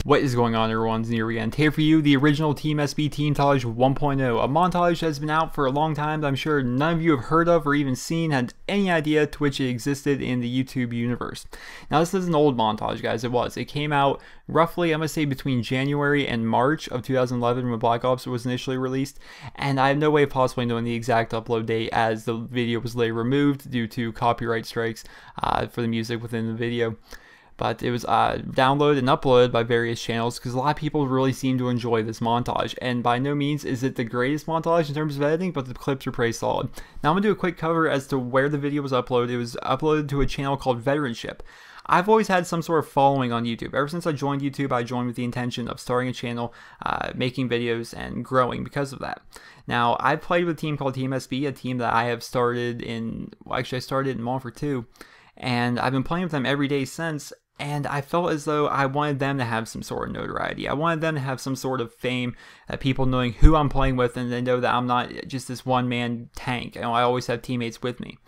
What is going on, everyone? It's Nero again. Here for you, the original Team SB TEAMTAGE 1.0, a montage that's been out for a long time that I'm sure none of you have heard of or even seen, had any idea to which it existed in the YouTube universe. Now, this is an old montage, guys. It came out roughly, I'm going to say, between January and March of 2011 when Black Ops was initially released, and I have no way of possibly knowing the exact upload date as the video was later removed due to copyright strikes for the music within the video. But it was downloaded and uploaded by various channels because a lot of people really seem to enjoy this montage. And by no means is it the greatest montage in terms of editing, but the clips are pretty solid. Now I'm going to do a quick cover as to where the video was uploaded. It was uploaded to a channel called Veteranship. I've always had some sort of following on YouTube. Ever since I joined YouTube, I joined with the intention of starting a channel, making videos, and growing because of that. Now, I've played with a team called Team SB, a team that I have started in, well, actually I started in Modern Warfare 2, and I've been playing with them every day since. And I felt as though I wanted them to have some sort of notoriety. I wanted them to have some sort of fame, people knowing who I'm playing with, and they know that I'm not just this one-man tank. You know, I always have teammates with me.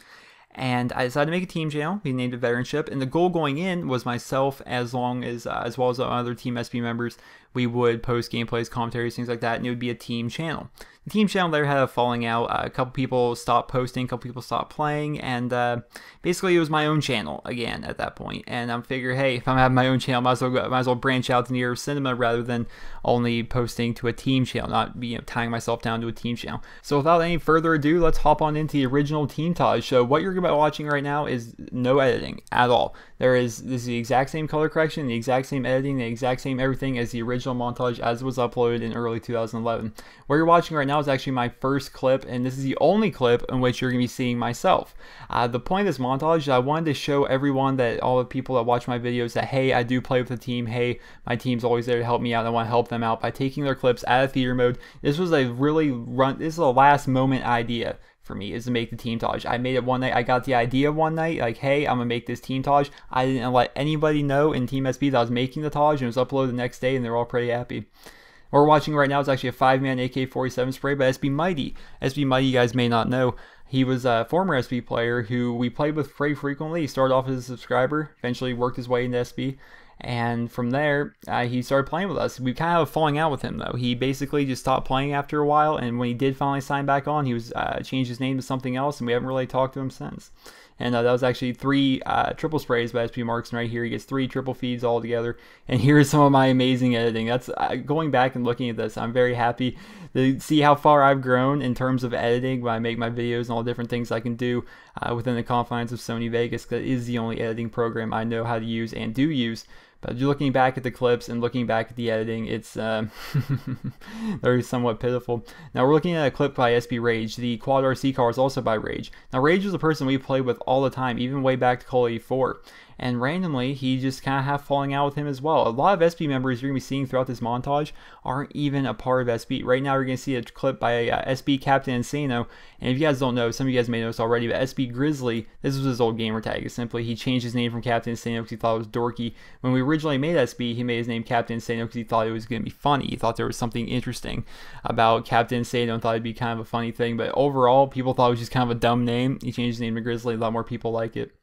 And I decided to make a team channel. We named it Veteranship, and the goal going in was myself, as well as the other Team SB members. We would post gameplays, commentaries, things like that, and it would be a team channel. The team channel there had a falling out. A couple people stopped posting, a couple people stopped playing, and basically it was my own channel again at that point. And I'm figuring, hey, if I'm having my own channel, might as well branch out to NerosCinema rather than only posting to a team channel, not tying myself down to a team channel. So without any further ado, let's hop on into the original TEAMTAGE. So what you're about watching right now is no editing at all. This is the exact same color correction, the exact same editing, the exact same everything as the original montage as it was uploaded in early 2011. What you're watching right now is actually my first clip, and this is the only clip in which you're going to be seeing myself. The point of this montage is I wanted to show everyone, that all the people that watch my videos, that hey, I do play with the team, hey, my team's always there to help me out, and I want to help them out by taking their clips out of theater mode. This is a last moment idea for me, is to make the TEAMTAGE. I made it one night. I got the idea one night, like, hey, I'm gonna make this TEAMTAGE. I didn't let anybody know in Team SB that I was making the Taj, and it was uploaded the next day, and they're all pretty happy. What we're watching right now is actually a 5-man AK-47 spray by SB Mighty. SB Mighty, you guys may not know, he was a former SB player who we played with very frequently. He started off as a subscriber, eventually worked his way into SB. And from there, he started playing with us. We kind of have a falling out with him, though. He basically just stopped playing after a while, and when he did finally sign back on, he was changed his name to something else, and we haven't really talked to him since. And that was actually 3 triple sprays by SP Markson right here. He gets 3 triple feeds all together. And here's some of my amazing editing. That's going back and looking at this, I'm very happy to see how far I've grown in terms of editing when I make my videos and all the different things I can do within the confines of Sony Vegas. That is the only editing program I know how to use and do use. But looking back at the clips and looking back at the editing, it's very somewhat pitiful. Now we're looking at a clip by SB Rage. The Quad RC car is also by Rage. Now Rage is a person we play with all the time, even way back to Call of Duty 4. And randomly, he just kind of have falling out with him as well. A lot of SB members you're going to be seeing throughout this montage aren't even a part of SB. Right now, you're going to see a clip by SB Captain Insano. And if you guys don't know, some of you guys may know this already, but SB Grizzly, this was his old gamer tag. It's simply, he changed his name from Captain Insano because he thought it was dorky. When we originally made SB, he made his name Captain Insano because he thought it was going to be funny. He thought there was something interesting about Captain Insano and thought it'd be kind of a funny thing. But overall, people thought it was just kind of a dumb name. He changed his name to Grizzly. A lot more people like it.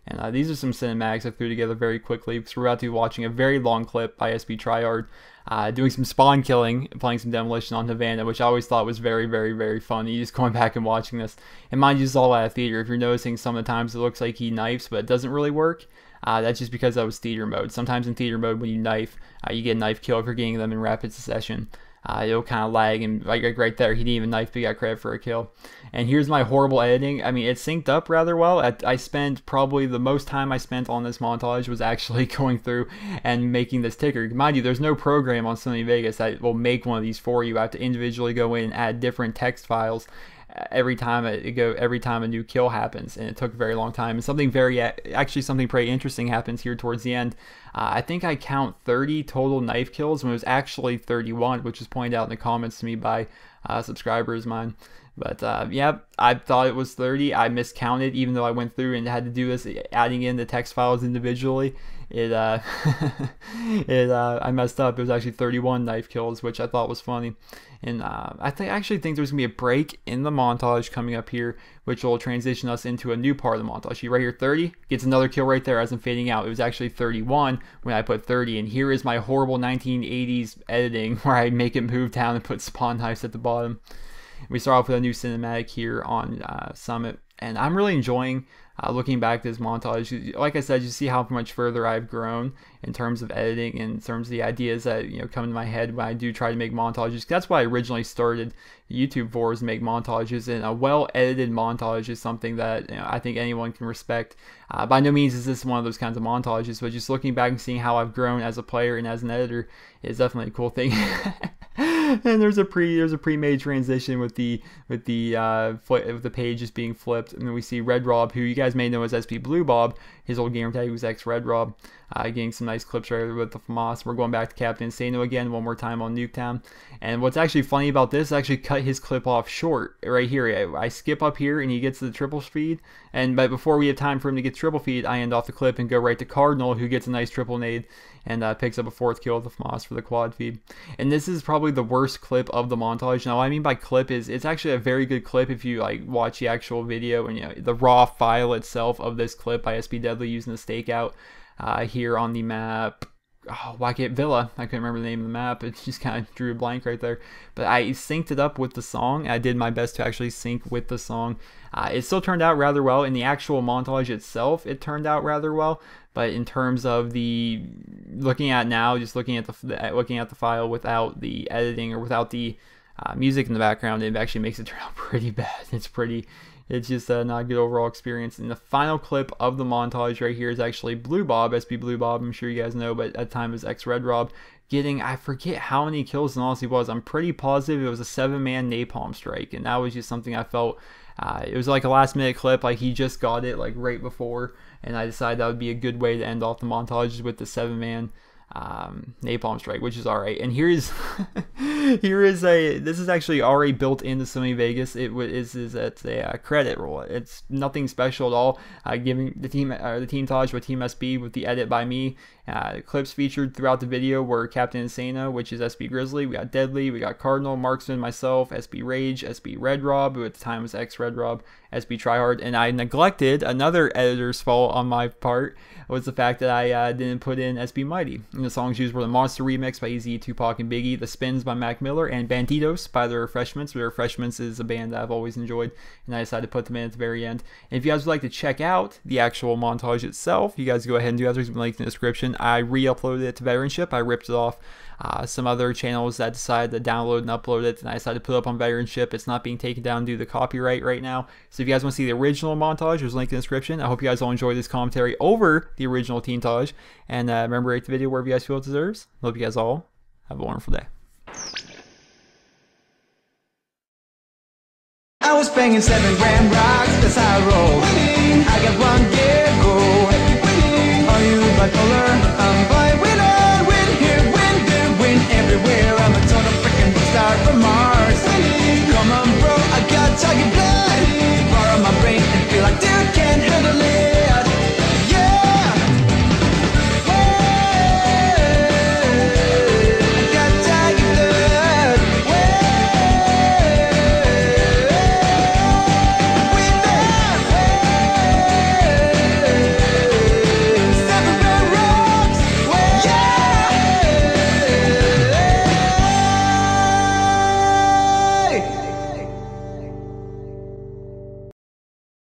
And these are some cinematics I threw together very quickly because we're about to be watching a very long clip by SB Tryhard doing some spawn killing, playing some demolition on Havana, which I always thought was very, very, very funny. Just going back and watching this. And mind you, it's all out of theater. If you're noticing, some of the times it looks like he knifes, but it doesn't really work. That's just because that was theater mode. Sometimes in theater mode, when you knife, you get a knife kill if you're getting them in rapid succession. It'll kind of lag, and like right there, he didn't even knife, but he got credit for a kill. And here's my horrible editing. I mean, it synced up rather well. I spent probably the most time I spent on this montage was actually going through and making this ticker. Mind you, there's no program on Sony Vegas that will make one of these for you. I have to individually go in and add different text files every time a new kill happens, and it took a very long time. And something something pretty interesting happens here towards the end. I think I count 30 total knife kills when it was actually 31, which was pointed out in the comments to me by subscribers of mine. But yeah, I thought it was 30. I miscounted, even though I went through and had to do this, adding in the text files individually. It I messed up. It was actually 31 knife kills, which I thought was funny. And actually think there's gonna be a break in the montage coming up here, which will transition us into a new part of the montage. See right here, 30 gets another kill right there as I'm fading out. It was actually 31 when I put 30, and here is my horrible 1980s editing where I make it move down and put spawn knives at the bottom. We start off with a new cinematic here on Summit, and I'm really enjoying looking back at this montage. Like I said, you see how much further I've grown in terms of editing, in terms of the ideas that come into my head when I do try to make montages. That's why I originally started YouTube for, is to make montages, and a well-edited montage is something that I think anyone can respect. By no means is this one of those kinds of montages, but just looking back and seeing how I've grown as a player and as an editor is definitely a cool thing. And there's a pre-made transition with the page just being flipped, and then we see Red Rob, who you guys may know as SP Blue Bob. His old gamer tag was X Red Rob. Getting some nice clips right with the FAMAS. We're going back to Captain Insano again one more time on Nuketown. And what's actually funny about this, I actually cut his clip off short right here. I skip up here and he gets to the triple speed, but before we have time for him to get triple feed, I end off the clip and go right to Cardinal, who gets a nice triple nade and picks up a 4th kill with the FAMAS for the quad feed. And this is probably the worst clip of the montage. Now what I mean by clip is it's actually a very good clip if you watch the actual video and the raw file itself of this clip by SP Deadly using the stakeout here on the map. Oh, Wacket Villa. I couldn't remember the name of the map. It just kind of drew a blank right there. But I synced it up with the song. I did my best to actually sync with the song. It still turned out rather well. In the actual montage itself, it turned out rather well. But in terms of the looking at now, just looking at the file without the editing or without the music in the background, it actually makes it turn out pretty bad. It's just not a good overall experience. And the final clip of the montage right here is actually Blue Bob, SP Blue Bob, I'm sure you guys know, but at the time it was X Red Rob, getting, I forget how many kills it honestly was. I'm pretty positive it was a 7-man napalm strike, and that was just something I felt, it was like a last minute clip, he just got it right before, and I decided that would be a good way to end off the montages with the 7-man napalm strike, which is alright. And this is actually already built into Sony Vegas. It's a credit roll. It's nothing special at all. Giving the TEAMTAGE with Team SB with the edit by me. Clips featured throughout the video were Captain Insano, which is SP Grizzly. We got Deadly, we got Cardinal, Marksman, myself, SP Rage, SP Red Rob, who at the time was X Red Rob, SP Tryhard, and I neglected another editor's fault on my part, was the fact that I didn't put in SP Mighty. And the songs used were the Monster Remix by Eazy, Tupac, and Biggie, The Spins by Mac Miller, and Bandidos by The Refreshments. The Refreshments is a band that I've always enjoyed, and I decided to put them in at the very end. And if you guys would like to check out the actual montage itself, you guys go ahead and do that. There's a link in the description. I re-uploaded it to Veteranship. I ripped it off some other channels that decided to download and upload it, and I decided to put it up on Veteranship. It's not being taken down due to copyright right now. So if you guys want to see the original montage, there's a link in the description. I hope you guys all enjoy this commentary over the original TEAMTAGE. And remember, rate the video wherever you guys feel it deserves. I hope you guys all have a wonderful day. I was banging 7 gram rocks, that's how I roll.